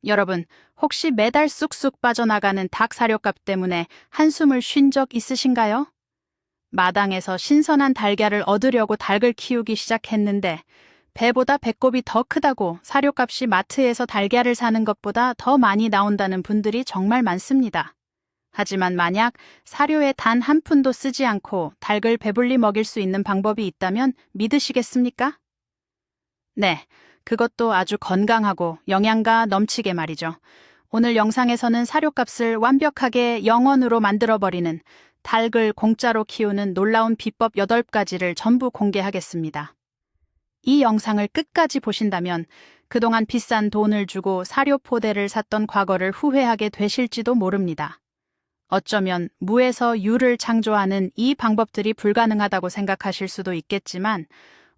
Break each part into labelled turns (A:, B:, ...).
A: 여러분, 혹시 매달 쑥쑥 빠져나가는 닭 사료값 때문에 한숨을 쉰 적 있으신가요? 마당에서 신선한 달걀을 얻으려고 닭을 키우기 시작했는데 배보다 배꼽이 더 크다고 사료값이 마트에서 달걀을 사는 것보다 더 많이 나온다는 분들이 정말 많습니다. 하지만 만약 사료에 단 한 푼도 쓰지 않고 닭을 배불리 먹일 수 있는 방법이 있다면 믿으시겠습니까? 네, 그것도 아주 건강하고 영양가 넘치게 말이죠. 오늘 영상에서는 사료값을 완벽하게 0원으로 만들어버리는 닭을 공짜로 키우는 놀라운 비법 8가지를 전부 공개하겠습니다. 이 영상을 끝까지 보신다면 그동안 비싼 돈을 주고 사료 포대를 샀던 과거를 후회하게 되실지도 모릅니다. 어쩌면 무에서 유를 창조하는 이 방법들이 불가능하다고 생각하실 수도 있겠지만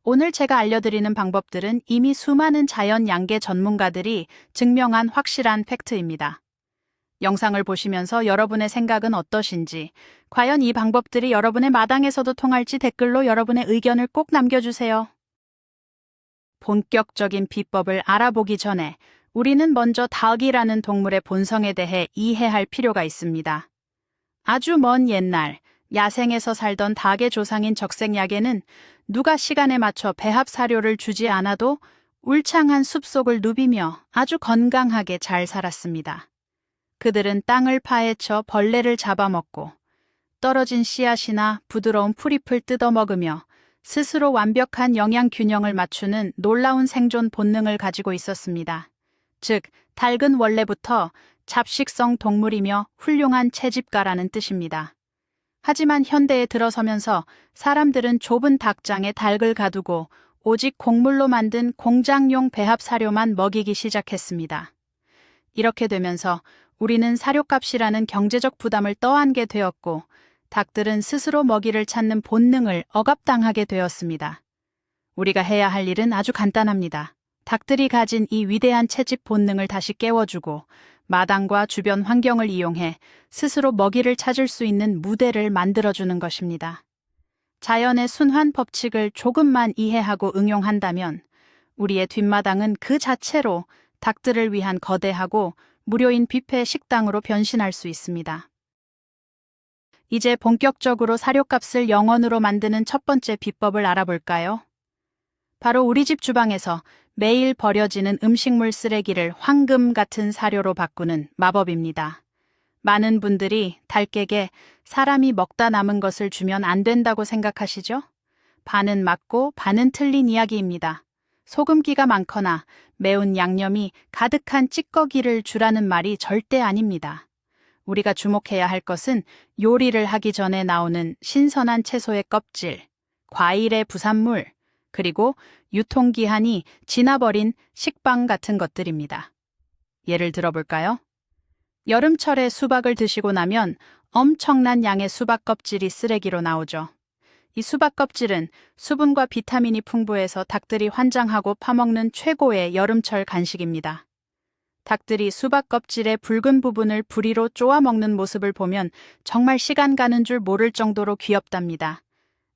A: 오늘 제가 알려드리는 방법들은 이미 수많은 자연 양계 전문가들이 증명한 확실한 팩트입니다. 영상을 보시면서 여러분의 생각은 어떠신지, 과연 이 방법들이 여러분의 마당에서도 통할지 댓글로 여러분의 의견을 꼭 남겨주세요. 본격적인 비법을 알아보기 전에 우리는 먼저 닭이라는 동물의 본성에 대해 이해할 필요가 있습니다. 아주 먼 옛날, 야생에서 살던 닭의 조상인 적색약에는 누가 시간에 맞춰 배합 사료를 주지 않아도 울창한 숲속을 누비며 아주 건강하게 잘 살았습니다. 그들은 땅을 파헤쳐 벌레를 잡아먹고 떨어진 씨앗이나 부드러운 풀잎을 뜯어먹으며 스스로 완벽한 영양 균형을 맞추는 놀라운 생존 본능을 가지고 있었습니다. 즉, 닭은 원래부터 잡식성 동물이며 훌륭한 채집가라는 뜻입니다. 하지만 현대에 들어서면서 사람들은 좁은 닭장에 닭을 가두고 오직 곡물로 만든 공장용 배합 사료만 먹이기 시작했습니다. 이렇게 되면서 우리는 사료값이라는 경제적 부담을 떠안게 되었고 닭들은 스스로 먹이를 찾는 본능을 억압당하게 되었습니다. 우리가 해야 할 일은 아주 간단합니다. 닭들이 가진 이 위대한 채집 본능을 다시 깨워주고 마당과 주변 환경을 이용해 스스로 먹이를 찾을 수 있는 무대를 만들어주는 것입니다. 자연의 순환 법칙을 조금만 이해하고 응용한다면 우리의 뒷마당은 그 자체로 닭들을 위한 거대하고 무료인 뷔페 식당으로 변신할 수 있습니다. 이제 본격적으로 사료값을 0원으로 만드는 첫 번째 비법을 알아볼까요? 바로 우리 집 주방에서 매일 버려지는 음식물 쓰레기를 황금 같은 사료로 바꾸는 마법입니다. 많은 분들이 닭에게 사람이 먹다 남은 것을 주면 안 된다고 생각하시죠? 반은 맞고 반은 틀린 이야기입니다. 소금기가 많거나 매운 양념이 가득한 찌꺼기를 주라는 말이 절대 아닙니다. 우리가 주목해야 할 것은 요리를 하기 전에 나오는 신선한 채소의 껍질, 과일의 부산물, 그리고 유통기한이 지나버린 식빵 같은 것들입니다. 예를 들어볼까요? 여름철에 수박을 드시고 나면 엄청난 양의 수박 껍질이 쓰레기로 나오죠. 이 수박 껍질은 수분과 비타민이 풍부해서 닭들이 환장하고 파먹는 최고의 여름철 간식입니다. 닭들이 수박 껍질의 붉은 부분을 부리로 쪼아 먹는 모습을 보면 정말 시간 가는 줄 모를 정도로 귀엽답니다.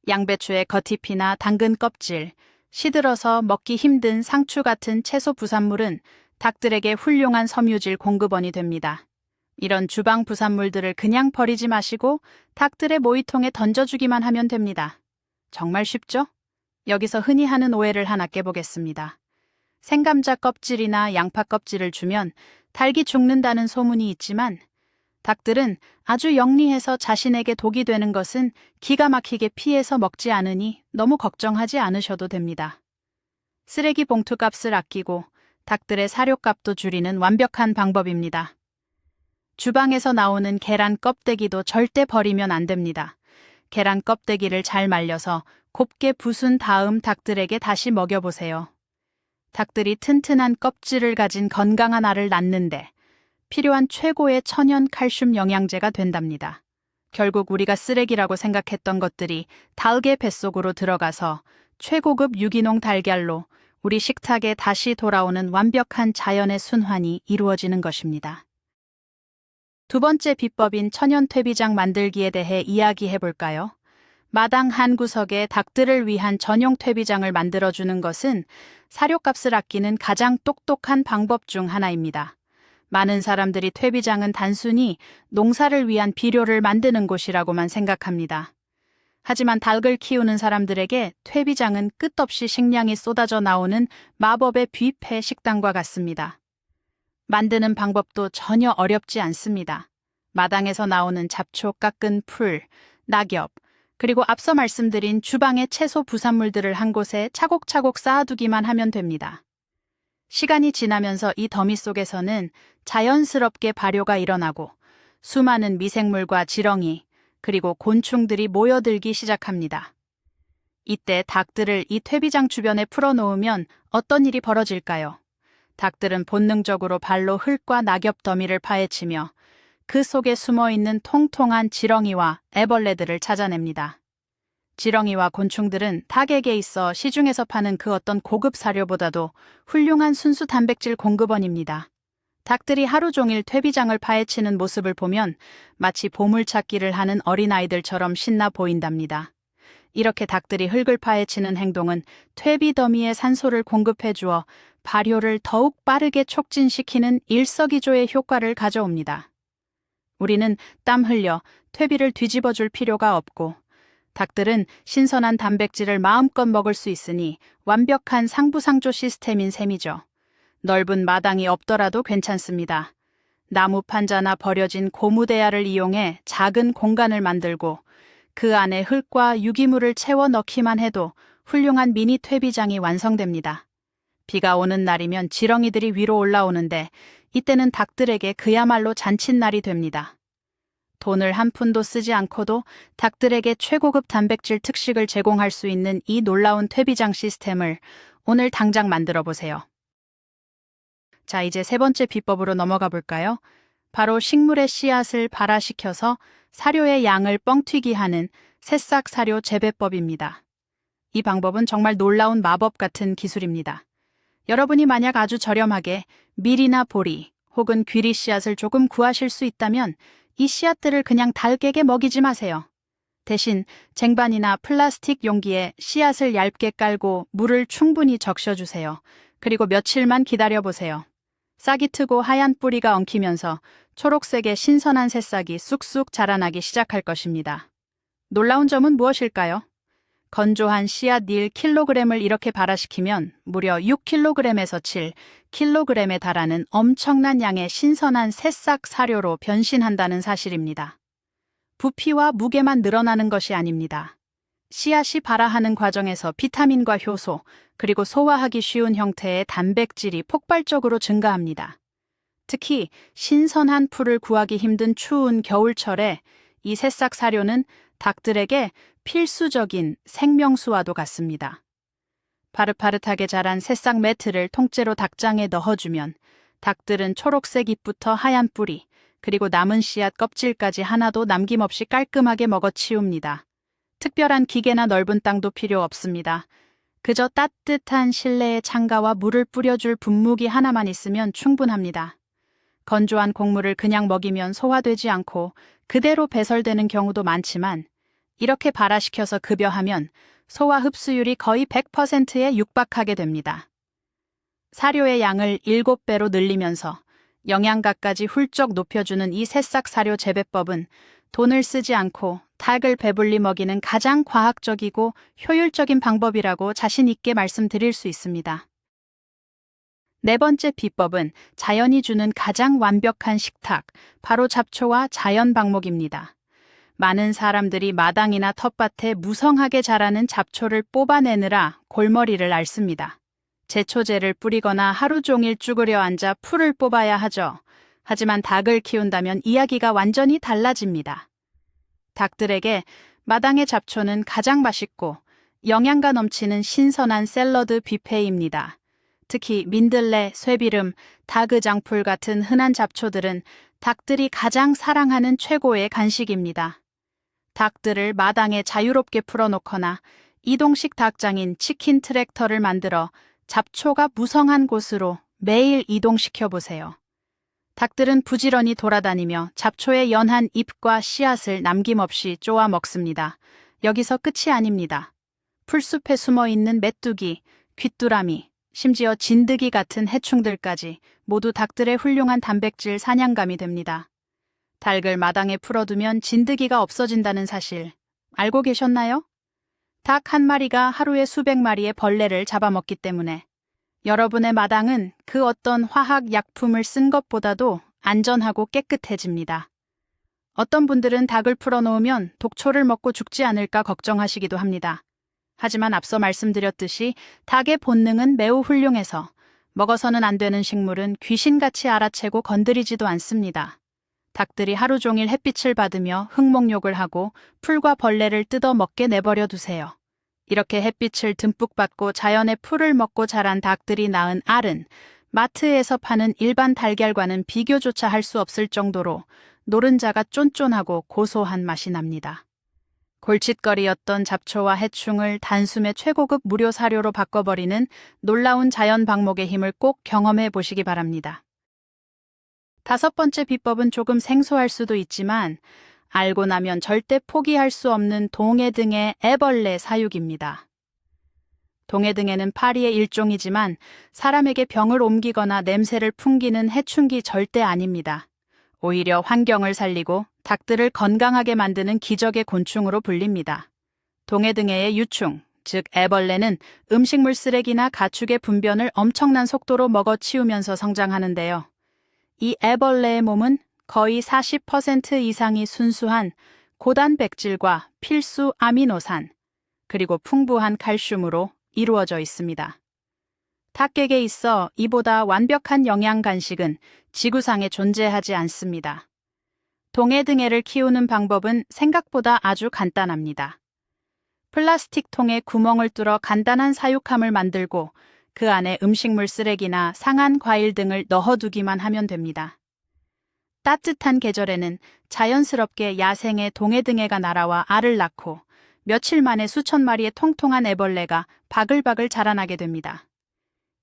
A: 양배추의 겉잎이나 당근 껍질, 시들어서 먹기 힘든 상추 같은 채소 부산물은 닭들에게 훌륭한 섬유질 공급원이 됩니다. 이런 주방 부산물들을 그냥 버리지 마시고 닭들의 모이통에 던져주기만 하면 됩니다. 정말 쉽죠? 여기서 흔히 하는 오해를 하나 깨보겠습니다. 생감자 껍질이나 양파 껍질을 주면 닭이 죽는다는 소문이 있지만 닭들은 아주 영리해서 자신에게 독이 되는 것은 기가 막히게 피해서 먹지 않으니 너무 걱정하지 않으셔도 됩니다. 쓰레기 봉투 값을 아끼고 닭들의 사료값도 줄이는 완벽한 방법입니다. 주방에서 나오는 계란 껍데기도 절대 버리면 안 됩니다. 계란 껍데기를 잘 말려서 곱게 부순 다음 닭들에게 다시 먹여보세요. 닭들이 튼튼한 껍질을 가진 건강한 알을 낳는데 필요한 최고의 천연 칼슘 영양제가 된답니다. 결국 우리가 쓰레기라고 생각했던 것들이 닭의 뱃속으로 들어가서 최고급 유기농 달걀로 우리 식탁에 다시 돌아오는 완벽한 자연의 순환이 이루어지는 것입니다. 두 번째 비법인 천연 퇴비장 만들기에 대해 이야기해 볼까요? 마당 한 구석에 닭들을 위한 전용 퇴비장을 만들어주는 것은 사료값을 아끼는 가장 똑똑한 방법 중 하나입니다. 많은 사람들이 퇴비장은 단순히 농사를 위한 비료를 만드는 곳이라고만 생각합니다. 하지만 닭을 키우는 사람들에게 퇴비장은 끝없이 식량이 쏟아져 나오는 마법의 뷔페 식당과 같습니다. 만드는 방법도 전혀 어렵지 않습니다. 마당에서 나오는 잡초, 깎은 풀, 낙엽, 그리고 앞서 말씀드린 주방의 채소 부산물들을 한 곳에 차곡차곡 쌓아두기만 하면 됩니다. 시간이 지나면서 이 더미 속에서는 자연스럽게 발효가 일어나고 수많은 미생물과 지렁이, 그리고 곤충들이 모여들기 시작합니다. 이때 닭들을 이 퇴비장 주변에 풀어놓으면 어떤 일이 벌어질까요? 닭들은 본능적으로 발로 흙과 낙엽 더미를 파헤치며 그 속에 숨어있는 통통한 지렁이와 애벌레들을 찾아냅니다. 지렁이와 곤충들은 닭에게 있어 시중에서 파는 그 어떤 고급 사료보다도 훌륭한 순수 단백질 공급원입니다. 닭들이 하루 종일 퇴비장을 파헤치는 모습을 보면 마치 보물찾기를 하는 어린아이들처럼 신나 보인답니다. 이렇게 닭들이 흙을 파헤치는 행동은 퇴비 더미에 산소를 공급해 주어 발효를 더욱 빠르게 촉진시키는 일석이조의 효과를 가져옵니다. 우리는 땀 흘려 퇴비를 뒤집어 줄 필요가 없고 닭들은 신선한 단백질을 마음껏 먹을 수 있으니 완벽한 상부상조 시스템인 셈이죠. 넓은 마당이 없더라도 괜찮습니다. 나무 판자나 버려진 고무대야를 이용해 작은 공간을 만들고 그 안에 흙과 유기물을 채워 넣기만 해도 훌륭한 미니 퇴비장이 완성됩니다. 비가 오는 날이면 지렁이들이 위로 올라오는데 이때는 닭들에게 그야말로 잔칫날이 됩니다. 돈을 한 푼도 쓰지 않고도 닭들에게 최고급 단백질 특식을 제공할 수 있는 이 놀라운 퇴비장 시스템을 오늘 당장 만들어 보세요. 자, 이제 세 번째 비법으로 넘어가 볼까요? 바로 식물의 씨앗을 발화시켜서 사료의 양을 뻥튀기 하는 새싹 사료 재배법입니다. 이 방법은 정말 놀라운 마법 같은 기술입니다. 여러분이 만약 아주 저렴하게 밀이나 보리 혹은 귀리 씨앗을 조금 구하실 수 있다면 이 씨앗들을 그냥 닭에게 먹이지 마세요. 대신 쟁반이나 플라스틱 용기에 씨앗을 얇게 깔고 물을 충분히 적셔주세요. 그리고 며칠만 기다려보세요. 싹이 트고 하얀 뿌리가 엉키면서 초록색의 신선한 새싹이 쑥쑥 자라나기 시작할 것입니다. 놀라운 점은 무엇일까요? 건조한 씨앗 닐 킬로그램을 이렇게 발화시키면 무려 6kg에서 7kg에 달하는 엄청난 양의 신선한 새싹 사료로 변신한다는 사실입니다. 부피와 무게만 늘어나는 것이 아닙니다. 씨앗이 발화하는 과정에서 비타민과 효소, 그리고 소화하기 쉬운 형태의 단백질이 폭발적으로 증가합니다. 특히 신선한 풀을 구하기 힘든 추운 겨울철에 이 새싹 사료는 닭들에게 필수적인 생명수와도 같습니다. 파릇파릇하게 자란 새싹 매트를 통째로 닭장에 넣어주면 닭들은 초록색 잎부터 하얀 뿌리, 그리고 남은 씨앗 껍질까지 하나도 남김없이 깔끔하게 먹어치웁니다. 특별한 기계나 넓은 땅도 필요 없습니다. 그저 따뜻한 실내의 창가와 물을 뿌려줄 분무기 하나만 있으면 충분합니다. 건조한 곡물을 그냥 먹이면 소화되지 않고 그대로 배설되는 경우도 많지만 이렇게 발화시켜서 급여하면 소화 흡수율이 거의 100%에 육박하게 됩니다. 사료의 양을 7배로 늘리면서 영양가까지 훌쩍 높여주는 이 새싹 사료 재배법은 돈을 쓰지 않고 닭을 배불리 먹이는 가장 과학적이고 효율적인 방법이라고 자신 있게 말씀드릴 수 있습니다. 네 번째 비법은 자연이 주는 가장 완벽한 식탁, 바로 잡초와 자연 방목입니다. 많은 사람들이 마당이나 텃밭에 무성하게 자라는 잡초를 뽑아내느라 골머리를 앓습니다. 제초제를 뿌리거나 하루 종일 쭈그려 앉아 풀을 뽑아야 하죠. 하지만 닭을 키운다면 이야기가 완전히 달라집니다. 닭들에게 마당의 잡초는 가장 맛있고 영양가 넘치는 신선한 샐러드 뷔페입니다. 특히 민들레, 쇠비름, 닭의장풀 같은 흔한 잡초들은 닭들이 가장 사랑하는 최고의 간식입니다. 닭들을 마당에 자유롭게 풀어놓거나 이동식 닭장인 치킨 트랙터를 만들어 잡초가 무성한 곳으로 매일 이동시켜보세요. 닭들은 부지런히 돌아다니며 잡초의 연한 잎과 씨앗을 남김없이 쪼아 먹습니다. 여기서 끝이 아닙니다. 풀숲에 숨어있는 메뚜기, 귀뚜라미, 심지어 진드기 같은 해충들까지 모두 닭들의 훌륭한 단백질 사냥감이 됩니다. 닭을 마당에 풀어두면 진드기가 없어진다는 사실 알고 계셨나요? 닭 한 마리가 하루에 수백 마리의 벌레를 잡아먹기 때문에 여러분의 마당은 그 어떤 화학 약품을 쓴 것보다도 안전하고 깨끗해집니다. 어떤 분들은 닭을 풀어놓으면 독초를 먹고 죽지 않을까 걱정하시기도 합니다. 하지만 앞서 말씀드렸듯이 닭의 본능은 매우 훌륭해서 먹어서는 안 되는 식물은 귀신같이 알아채고 건드리지도 않습니다. 닭들이 하루 종일 햇빛을 받으며 흙목욕을 하고 풀과 벌레를 뜯어 먹게 내버려 두세요. 이렇게 햇빛을 듬뿍 받고 자연의 풀을 먹고 자란 닭들이 낳은 알은 마트에서 파는 일반 달걀과는 비교조차 할 수 없을 정도로 노른자가 쫀쫀하고 고소한 맛이 납니다. 골칫거리였던 잡초와 해충을 단숨에 최고급 무료 사료로 바꿔버리는 놀라운 자연 방목의 힘을 꼭 경험해 보시기 바랍니다. 다섯 번째 비법은 조금 생소할 수도 있지만 알고 나면 절대 포기할 수 없는 동해등의 애벌레 사육입니다. 동해등에는 파리의 일종이지만 사람에게 병을 옮기거나 냄새를 풍기는 해충기 절대 아닙니다. 오히려 환경을 살리고 닭들을 건강하게 만드는 기적의 곤충으로 불립니다. 동해등해의 유충, 즉 애벌레는 음식물 쓰레기나 가축의 분변을 엄청난 속도로 먹어치우면서 성장하는데요. 이 애벌레의 몸은 거의 40% 이상이 순수한 고단백질과 필수 아미노산, 그리고 풍부한 칼슘으로 이루어져 있습니다. 닭에게 있어 이보다 완벽한 영양 간식은 지구상에 존재하지 않습니다. 동해등해를 키우는 방법은 생각보다 아주 간단합니다. 플라스틱 통에 구멍을 뚫어 간단한 사육함을 만들고 그 안에 음식물 쓰레기나 상한 과일 등을 넣어두기만 하면 됩니다. 따뜻한 계절에는 자연스럽게 야생의 동해등해가 날아와 알을 낳고 며칠 만에 수천 마리의 통통한 애벌레가 바글바글 자라나게 됩니다.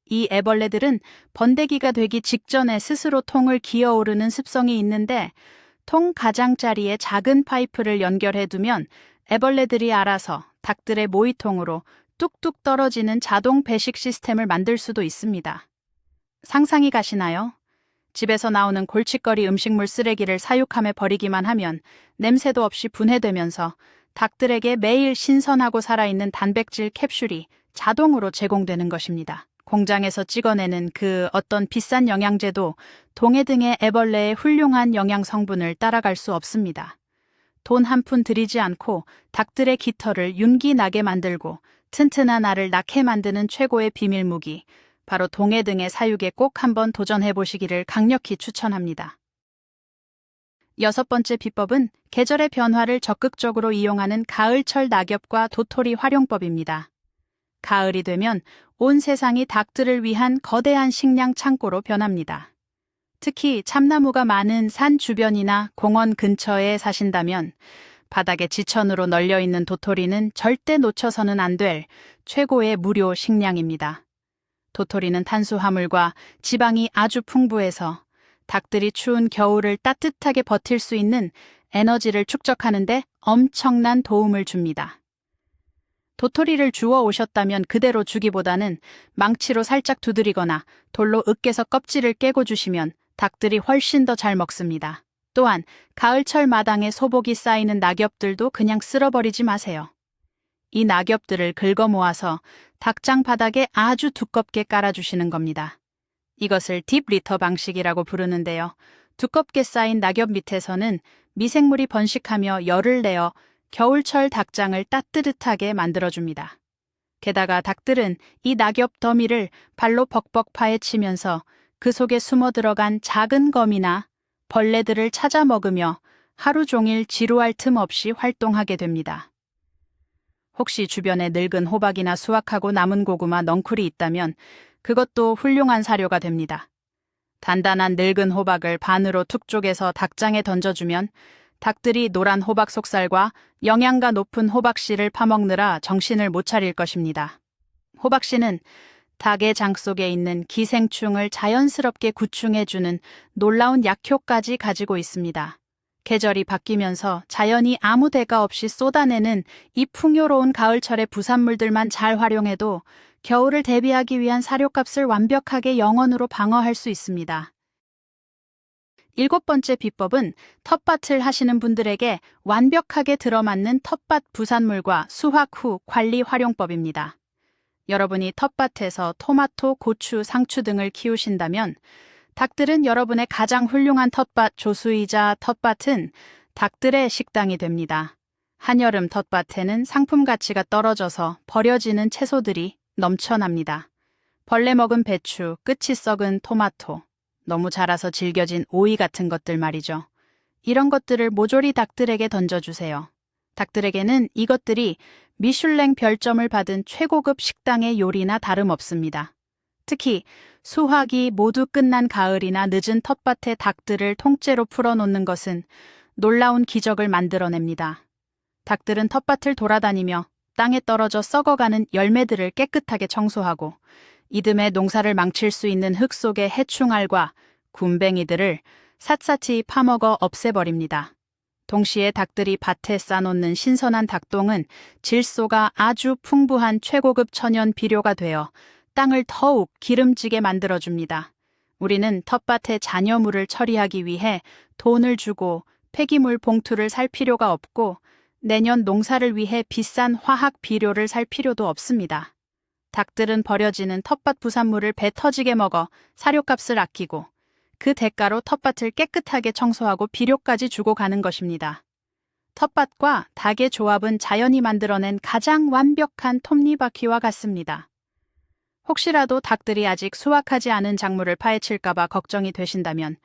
A: 이 애벌레들은 번데기가 되기 직전에 스스로 통을 기어오르는 습성이 있는데 통 가장자리에 작은 파이프를 연결해두면 애벌레들이 알아서 닭들의 모이통으로 뚝뚝 떨어지는 자동 배식 시스템을 만들 수도 있습니다. 상상이 가시나요? 집에서 나오는 골칫거리 음식물 쓰레기를 사육함에 버리기만 하면 냄새도 없이 분해되면서 닭들에게 매일 신선하고 살아있는 단백질 캡슐이 자동으로 제공되는 것입니다. 공장에서 찍어내는 그 어떤 비싼 영양제도 동해등의 애벌레의 훌륭한 영양 성분을 따라갈 수 없습니다. 돈 한 푼 들이지 않고 닭들의 깃털을 윤기 나게 만들고 튼튼한 알을 낳게 만드는 최고의 비밀 무기, 바로 동해등의 사육에 꼭 한번 도전해 보시기를 강력히 추천합니다. 여섯 번째 비법은 계절의 변화를 적극적으로 이용하는 가을철 낙엽과 도토리 활용법입니다. 가을이 되면 온 세상이 닭들을 위한 거대한 식량 창고로 변합니다. 특히 참나무가 많은 산 주변이나 공원 근처에 사신다면 바닥에 지천으로 널려있는 도토리는 절대 놓쳐서는 안 될 최고의 무료 식량입니다. 도토리는 탄수화물과 지방이 아주 풍부해서 닭들이 추운 겨울을 따뜻하게 버틸 수 있는 에너지를 축적하는 데 엄청난 도움을 줍니다. 도토리를 주워 오셨다면 그대로 주기보다는 망치로 살짝 두드리거나 돌로 으깨서 껍질을 깨고 주시면 닭들이 훨씬 더 잘 먹습니다. 또한 가을철 마당에 소복이 쌓이는 낙엽들도 그냥 쓸어버리지 마세요. 이 낙엽들을 긁어 모아서 닭장 바닥에 아주 두껍게 깔아주시는 겁니다. 이것을 딥 리터 방식이라고 부르는데요. 두껍게 쌓인 낙엽 밑에서는 미생물이 번식하며 열을 내어 겨울철 닭장을 따뜻하게 만들어줍니다. 게다가 닭들은 이 낙엽 더미를 발로 벅벅 파헤치면서 그 속에 숨어 들어간 작은 거미나 벌레들을 찾아 먹으며 하루 종일 지루할 틈 없이 활동하게 됩니다. 혹시 주변에 늙은 호박이나 수확하고 남은 고구마 넝쿨이 있다면 그것도 훌륭한 사료가 됩니다. 단단한 늙은 호박을 반으로 툭 쪼개서 닭장에 던져주면 닭들이 노란 호박 속살과 영양가 높은 호박씨를 파먹느라 정신을 못 차릴 것입니다. 호박씨는 닭의 장 속에 있는 기생충을 자연스럽게 구충해주는 놀라운 약효까지 가지고 있습니다. 계절이 바뀌면서 자연이 아무 대가 없이 쏟아내는 이 풍요로운 가을철의 부산물들만 잘 활용해도 겨울을 대비하기 위한 사료값을 완벽하게 영원으로 방어할 수 있습니다. 7번째 비법은 텃밭을 하시는 분들에게 완벽하게 들어맞는 텃밭 부산물과 수확 후 관리 활용법입니다. 여러분이 텃밭에서 토마토, 고추, 상추 등을 키우신다면 닭들은 여러분의 가장 훌륭한 텃밭 조수이자 텃밭은 닭들의 식당이 됩니다. 한여름 텃밭에는 상품 가치가 떨어져서 버려지는 채소들이 넘쳐납니다. 벌레 먹은 배추, 끝이 썩은 토마토, 너무 자라서 질겨진 오이 같은 것들 말이죠. 이런 것들을 모조리 닭들에게 던져주세요. 닭들에게는 이것들이 미슐랭 별점을 받은 최고급 식당의 요리나 다름없습니다. 특히 수확이 모두 끝난 가을이나 늦은 텃밭에 닭들을 통째로 풀어놓는 것은 놀라운 기적을 만들어냅니다. 닭들은 텃밭을 돌아다니며 땅에 떨어져 썩어가는 열매들을 깨끗하게 청소하고 이듬해 농사를 망칠 수 있는 흙 속의 해충알과 굼벵이들을 샅샅이 파먹어 없애버립니다. 동시에 닭들이 밭에 싸놓는 신선한 닭똥은 질소가 아주 풍부한 최고급 천연 비료가 되어 땅을 더욱 기름지게 만들어줍니다. 우리는 텃밭의 잔여물을 처리하기 위해 돈을 주고 폐기물 봉투를 살 필요가 없고 내년 농사를 위해 비싼 화학 비료를 살 필요도 없습니다. 닭들은 버려지는 텃밭 부산물을 배 터지게 먹어 사료값을 아끼고 그 대가로 텃밭을 깨끗하게 청소하고 비료까지 주고 가는 것입니다. 텃밭과 닭의 조합은 자연이 만들어낸 가장 완벽한 톱니바퀴와 같습니다. 혹시라도 닭들이 아직 수확하지 않은 작물을 파헤칠까봐 걱정이 되신다면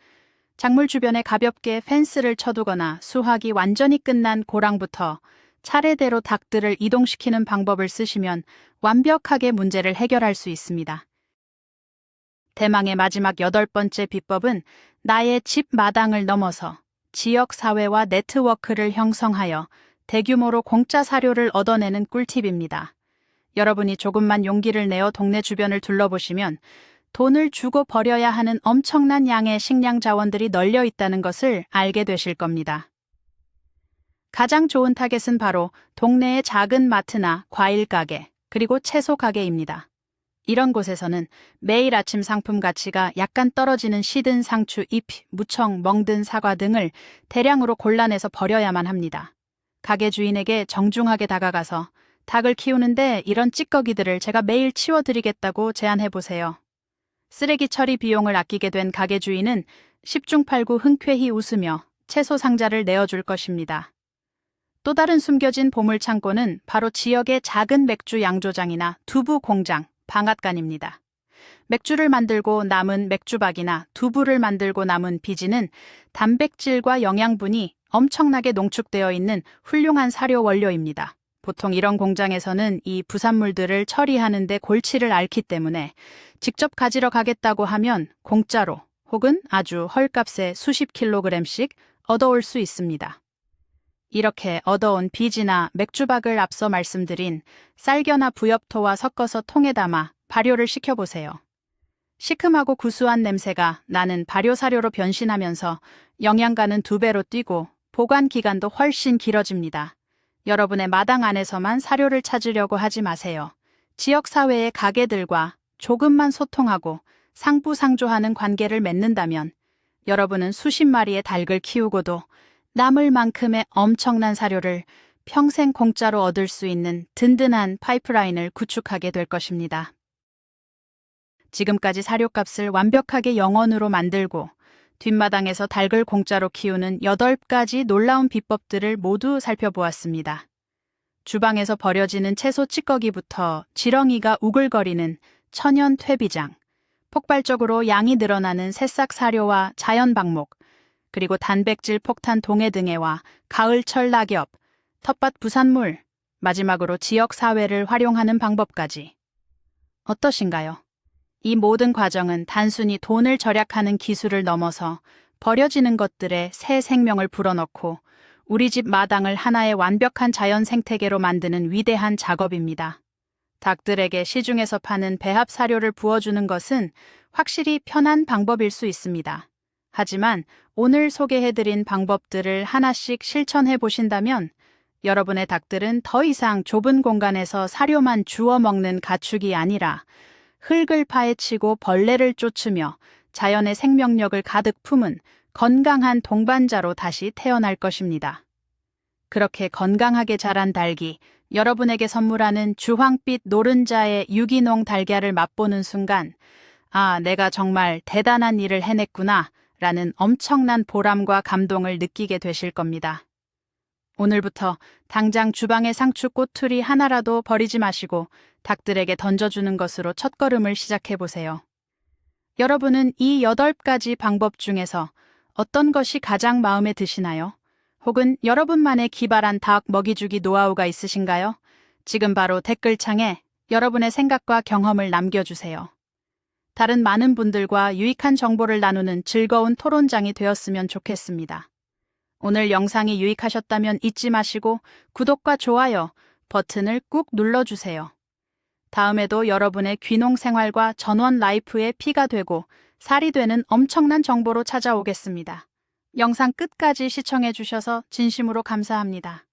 A: 작물 주변에 가볍게 펜스를 쳐두거나 수확이 완전히 끝난 고랑부터 차례대로 닭들을 이동시키는 방법을 쓰시면 완벽하게 문제를 해결할 수 있습니다. 대망의 마지막 8번째 비법은 나의 집 마당을 넘어서 지역 사회와 네트워크를 형성하여 대규모로 공짜 사료를 얻어내는 꿀팁입니다. 여러분이 조금만 용기를 내어 동네 주변을 둘러보시면 돈을 주고 버려야 하는 엄청난 양의 식량 자원들이 널려 있다는 것을 알게 되실 겁니다. 가장 좋은 타겟은 바로 동네의 작은 마트나 과일 가게, 그리고 채소 가게입니다. 이런 곳에서는 매일 아침 상품 가치가 약간 떨어지는 시든 상추, 잎, 무청, 멍든 사과 등을 대량으로 골라내서 버려야만 합니다. 가게 주인에게 정중하게 다가가서 닭을 키우는데 이런 찌꺼기들을 제가 매일 치워드리겠다고 제안해보세요. 쓰레기 처리 비용을 아끼게 된 가게 주인은 10중 8구 흔쾌히 웃으며 채소 상자를 내어줄 것입니다. 또 다른 숨겨진 보물 창고는 바로 지역의 작은 맥주 양조장이나 두부 공장, 방앗간입니다. 맥주를 만들고 남은 맥주박이나 두부를 만들고 남은 비지는 단백질과 영양분이 엄청나게 농축되어 있는 훌륭한 사료 원료입니다. 보통 이런 공장에서는 이 부산물들을 처리하는 데 골치를 앓기 때문에 직접 가지러 가겠다고 하면 공짜로 혹은 아주 헐값에 수십 킬로그램씩 얻어올 수 있습니다. 이렇게 얻어온 비지나 맥주박을 앞서 말씀드린 쌀겨나 부엽토와 섞어서 통에 담아 발효를 시켜보세요. 시큼하고 구수한 냄새가 나는 발효사료로 변신하면서 영양가는 2배로 뛰고 보관 기간도 훨씬 길어집니다. 여러분의 마당 안에서만 사료를 찾으려고 하지 마세요. 지역사회의 가게들과 조금만 소통하고 상부상조하는 관계를 맺는다면 여러분은 수십 마리의 닭을 키우고도 남을 만큼의 엄청난 사료를 평생 공짜로 얻을 수 있는 든든한 파이프라인을 구축하게 될 것입니다. 지금까지 사료값을 완벽하게 영원으로 만들고 뒷마당에서 닭을 공짜로 키우는 8가지 놀라운 비법들을 모두 살펴보았습니다. 주방에서 버려지는 채소 찌꺼기부터 지렁이가 우글거리는 천연 퇴비장, 폭발적으로 양이 늘어나는 새싹 사료와 자연 방목, 그리고 단백질 폭탄 동해등해와 가을철 낙엽, 텃밭 부산물, 마지막으로 지역 사회를 활용하는 방법까지. 어떠신가요? 이 모든 과정은 단순히 돈을 절약하는 기술을 넘어서 버려지는 것들에 새 생명을 불어넣고 우리 집 마당을 하나의 완벽한 자연 생태계로 만드는 위대한 작업입니다. 닭들에게 시중에서 파는 배합 사료를 부어주는 것은 확실히 편한 방법일 수 있습니다. 하지만 오늘 소개해드린 방법들을 하나씩 실천해 보신다면 여러분의 닭들은 더 이상 좁은 공간에서 사료만 주워 먹는 가축이 아니라 흙을 파헤치고 벌레를 쫓으며 자연의 생명력을 가득 품은 건강한 동반자로 다시 태어날 것입니다. 그렇게 건강하게 자란 닭이 여러분에게 선물하는 주황빛 노른자의 유기농 달걀을 맛보는 순간, 아, 내가 정말 대단한 일을 해냈구나 라는 엄청난 보람과 감동을 느끼게 되실 겁니다. 오늘부터 당장 주방의 상추 꼬투리 하나라도 버리지 마시고 닭들에게 던져주는 것으로 첫걸음을 시작해보세요. 여러분은 이 8가지 방법 중에서 어떤 것이 가장 마음에 드시나요? 혹은 여러분만의 기발한 닭 먹이주기 노하우가 있으신가요? 지금 바로 댓글창에 여러분의 생각과 경험을 남겨주세요. 다른 많은 분들과 유익한 정보를 나누는 즐거운 토론장이 되었으면 좋겠습니다. 오늘 영상이 유익하셨다면 잊지 마시고 구독과 좋아요 버튼을 꾹 눌러주세요. 다음에도 여러분의 귀농 생활과 전원 라이프의 피가 되고 살이 되는 엄청난 정보로 찾아오겠습니다. 영상 끝까지 시청해주셔서 진심으로 감사합니다.